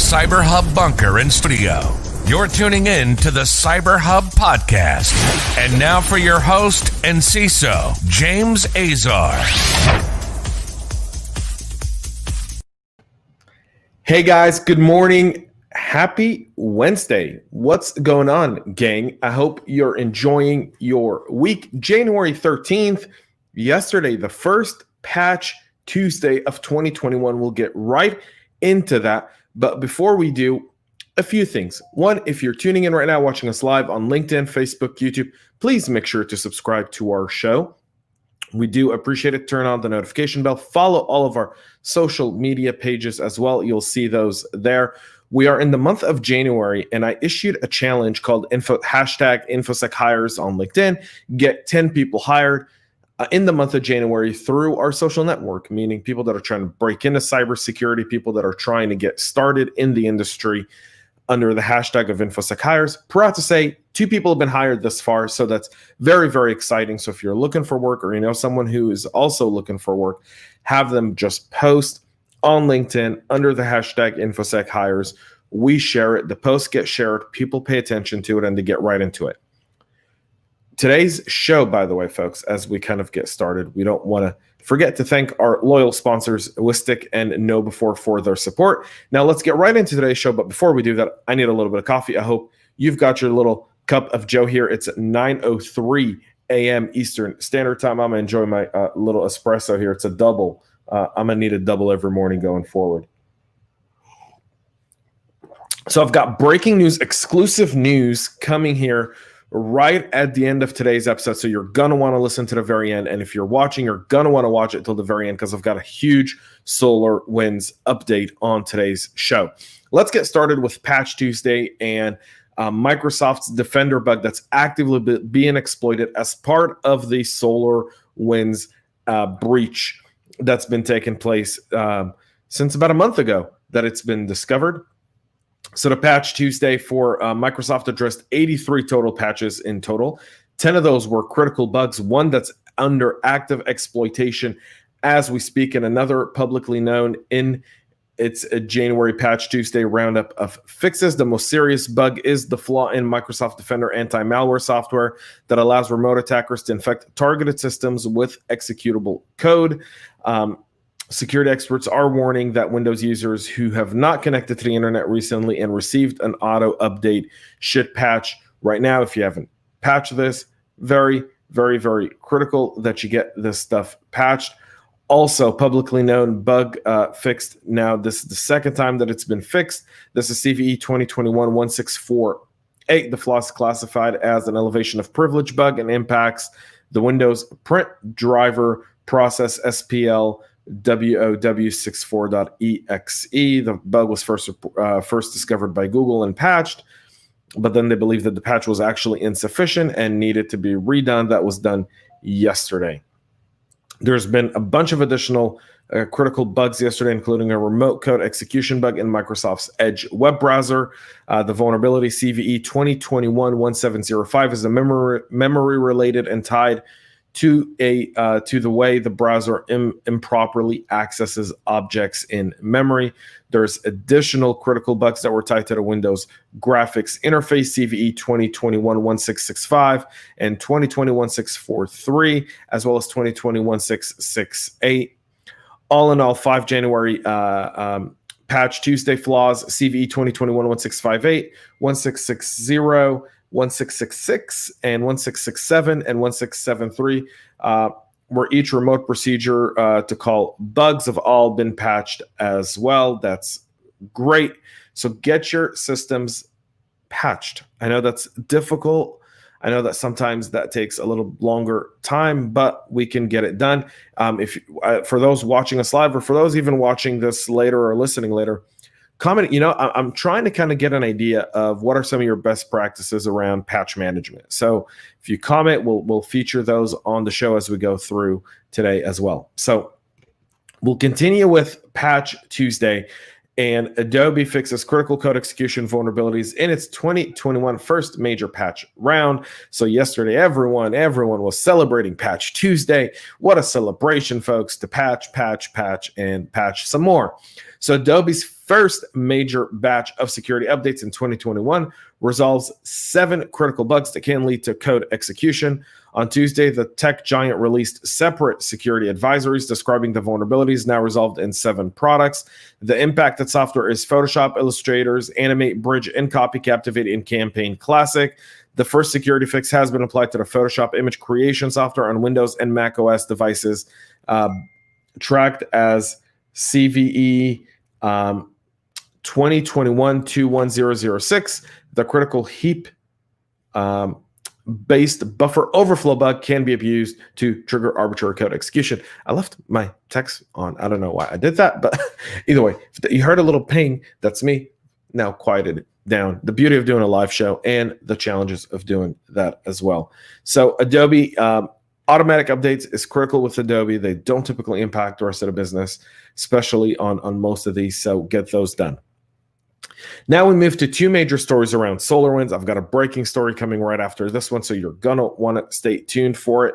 CyberHub bunker and studio. You're tuning in to the CyberHub podcast. And now for your host and CISO, James Azar. Hey guys, good morning. Happy Wednesday. What's going on, gang? I hope you're enjoying your week. January 13th, yesterday, the first patch Tuesday of 2021. We'll get right into that. But before we do, a few things. One, if you're tuning in right now, watching us live on LinkedIn, Facebook, YouTube, please make sure to subscribe to our show. We do appreciate it. Turn on the notification bell. Follow all of our social media pages as well. You'll see those there. We are in the month of January, and I issued a challenge called hashtag Infosec hires on LinkedIn. Get 10 people hired in the month of January through our social network, meaning people that are trying to break into cybersecurity, people that are trying to get started in the industry under the hashtag of Infosec hires. Proud to say 2 people have been hired thus far, so that's very, very exciting. So if you're looking for work or you know someone who is also looking for work, have them just post on LinkedIn under the hashtag Infosec hires. We share it. The post gets shared. People pay attention to it, and they get right into it. Today's show, by the way, folks, as we kind of get started, we don't want to forget to thank our loyal sponsors, Wistic and KnowBe4, for their support. Now, let's get right into today's show. But before we do that, I need a little bit of coffee. I hope you've got your little cup of Joe here. It's 9:03 a.m. Eastern Standard Time. I'm going to enjoy my little espresso here. It's a double. I'm going to need a double every morning going forward. So I've got breaking news, exclusive news coming here right at the end of today's episode. So you're going to want to listen to the very end. And if you're watching, you're going to want to watch it till the very end because I've got a huge SolarWinds update on today's show. Let's get started with Patch Tuesday and Microsoft's Defender bug that's actively being exploited as part of the SolarWinds breach that's been taking place since about a month ago that it's been discovered. So the Patch Tuesday for Microsoft addressed 83 total patches in total. 10 of those were critical bugs, one that's under active exploitation as we speak, and another publicly known in its January Patch Tuesday roundup of fixes. The most serious bug is the flaw in Microsoft Defender anti-malware software that allows remote attackers to infect targeted systems with executable code. Security experts are warning that Windows users who have not connected to the internet recently and received an auto update should patch right now. If you haven't patched this, very, very, very critical that you get this stuff patched. Also, publicly known bug fixed. Now, this is the second time that it's been fixed. This is CVE 2021-1648. The flaw is classified as an elevation of privilege bug and impacts the Windows print driver process SPL WOW64.exe. The bug was first discovered by Google and patched, but then they believed that the patch was actually insufficient and needed to be redone. That was done yesterday. There's been a bunch of additional critical bugs yesterday, including a remote code execution bug in Microsoft's Edge web browser. The vulnerability CVE 2021-1705 is a memory related and tied to the way the browser improperly accesses objects in memory. There's additional critical bugs that were tied to the Windows graphics interface, CVE 2021-1665 and 2021-643, as well as 2021-668. All in all, 5 January Patch Tuesday flaws, CVE 2021-1658, 1660, 1666 and 1667 and 1673 were each remote procedure to call bugs have all been patched as well. That's great. So get your systems patched. I know that's difficult. I know that sometimes that takes a little longer time, but we can get it done. For those watching us live or for those even watching this later or listening later, comment. I'm trying to kind of get an idea of what are some of your best practices around patch management. So if you comment, we'll feature those on the show as we go through today as well. So we'll continue with Patch Tuesday, and Adobe fixes critical code execution vulnerabilities in its 2021 first major patch round. So yesterday, everyone was celebrating Patch Tuesday. What a celebration, folks, to patch, and patch some more. So Adobe's first major batch of security updates in 2021 resolves 7 critical bugs that can lead to code execution. On Tuesday, the tech giant released separate security advisories describing the vulnerabilities now resolved in 7 products. The impacted software is Photoshop, Illustrators, Animate, Bridge, InCopy, Captivate, and Campaign Classic. The first security fix has been applied to the Photoshop image creation software on Windows and Mac OS devices, tracked as CVE 2021-21006. The critical heap based buffer overflow bug can be abused to trigger arbitrary code execution. I left my text on. I don't know why I did that, but either way, if you heard a little ping, that's me. Now quieted down. The beauty of doing a live show and the challenges of doing that as well. So Adobe automatic updates is critical with Adobe. They don't typically impact the rest of the business, especially on most of these. So get those done. Now we move to 2 major stories around SolarWinds. I've got a breaking story coming right after this one, so you're going to want to stay tuned for it.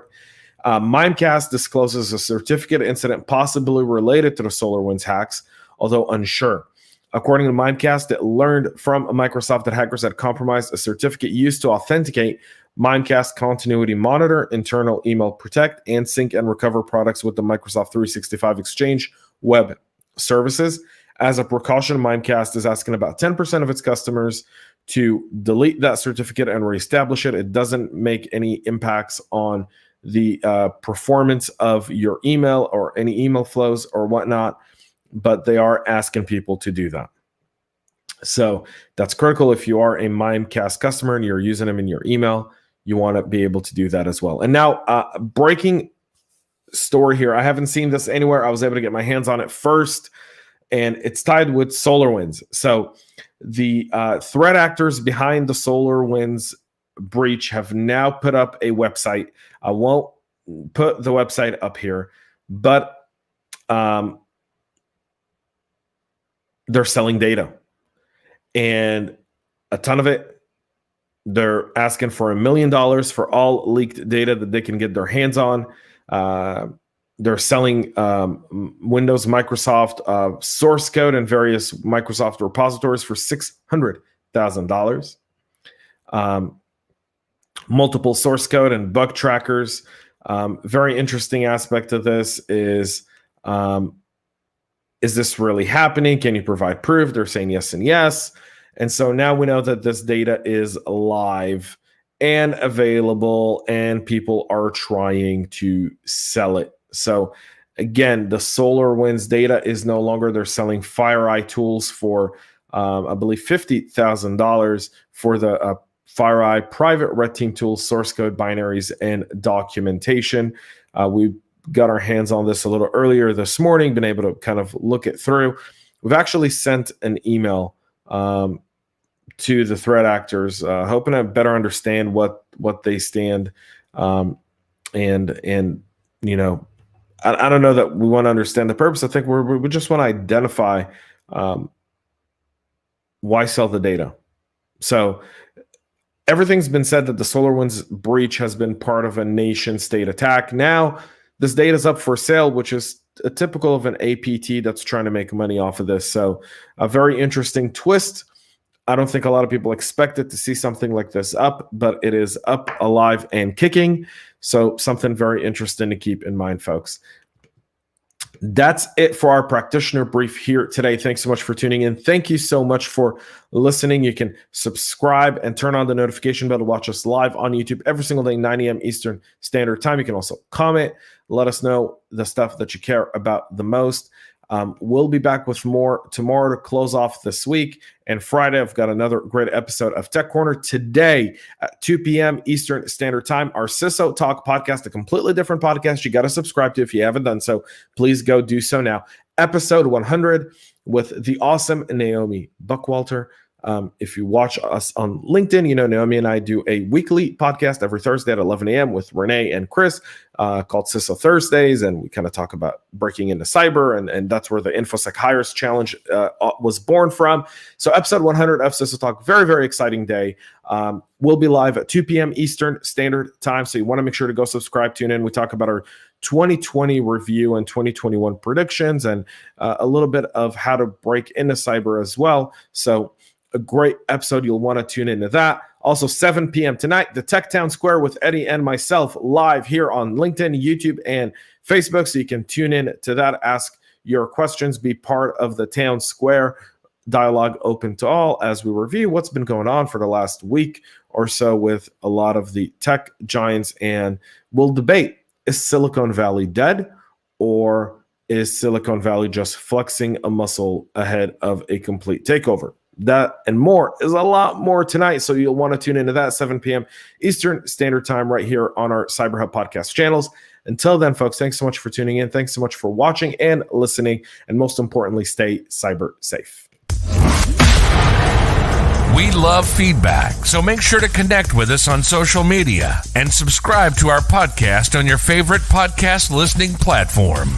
Mimecast discloses a certificate incident possibly related to the SolarWinds hacks, although unsure. According to Mimecast, it learned from Microsoft that hackers had compromised a certificate used to authenticate Mimecast Continuity Monitor, Internal Email Protect, and Sync and Recover products with the Microsoft 365 Exchange web services. As a precaution, Mimecast is asking about 10% of its customers to delete that certificate and reestablish it. It doesn't make any impacts on the performance of your email or any email flows or whatnot, but they are asking people to do that. So that's critical. If you are a Mimecast customer and you're using them in your email, you want to be able to do that as well. And now, breaking story here. I haven't seen this anywhere. I was able to get my hands on it first, and it's tied with SolarWinds. So the threat actors behind the SolarWinds breach have now put up a website. I won't put the website up here, but they're selling data, and a ton of it. They're asking for $1 million for all leaked data that they can get their hands on. They're selling Windows, Microsoft source code and various Microsoft repositories for $600,000. Multiple source code and bug trackers. Very interesting aspect of this is this really happening? Can you provide proof? They're saying yes and yes. And so now we know that this data is live and available, and people are trying to sell it. So again, the SolarWinds data is no longer, they're selling FireEye tools for, I believe, $50,000 for the FireEye private red team tools, source code, binaries, and documentation. We got our hands on this a little earlier this morning, been able to kind of look it through. We've actually sent an email to the threat actors, hoping to better understand what they stand. And you know, I don't know that we want to understand the purpose. I think we just want to identify why sell the data. So everything's been said that the SolarWinds breach has been part of a nation state attack. Now this data is up for sale, which is typical of an APT that's trying to make money off of this. So a very interesting twist. I don't think a lot of people expected to see something like this up, but it is up, alive, and kicking. So something very interesting to keep in mind, folks. That's it for our practitioner brief here today. Thanks so much for tuning in. Thank you so much for listening. You can subscribe and turn on the notification bell to watch us live on YouTube every single day, 9 a.m. Eastern Standard Time. You can also comment, let us know the stuff that you care about the most. We'll be back with more tomorrow to close off this week. And Friday, I've got another great episode of Tech Corner today at 2 p.m. Eastern Standard Time. Our CISO Talk podcast, a completely different podcast you got to subscribe to if you haven't done so. Please go do so now. Episode 100 with the awesome Naomi Buckwalter. If you watch us on LinkedIn, you know Naomi and I do a weekly podcast every Thursday at 11 a.m. with Renee and Chris called CISO Thursdays, and we kind of talk about breaking into cyber, and that's where the Infosec Hires Challenge was born from. So episode 100 of CISO Talk, very, very exciting day. We'll be live at 2 p.m. Eastern Standard Time, so you want to make sure to go subscribe, tune in. We talk about our 2020 review and 2021 predictions, and a little bit of how to break into cyber as well. So a great episode. You'll want to tune into that. Also, 7 p.m. tonight, the Tech Town Square with Eddie and myself live here on LinkedIn, YouTube, and Facebook. So you can tune in to that, ask your questions, be part of the Town Square dialogue, open to all, as we review what's been going on for the last week or so with a lot of the tech giants. And we'll debate, is Silicon Valley dead, or is Silicon Valley just flexing a muscle ahead of a complete takeover? That and more is a lot more tonight, so you'll want to tune into that 7 p.m. Eastern Standard Time right here on our CyberHub podcast channels. Until then, folks, thanks so much for tuning in. Thanks so much for watching and listening, and most importantly, stay cyber safe. We love feedback, so make sure to connect with us on social media and subscribe to our podcast on your favorite podcast listening platform.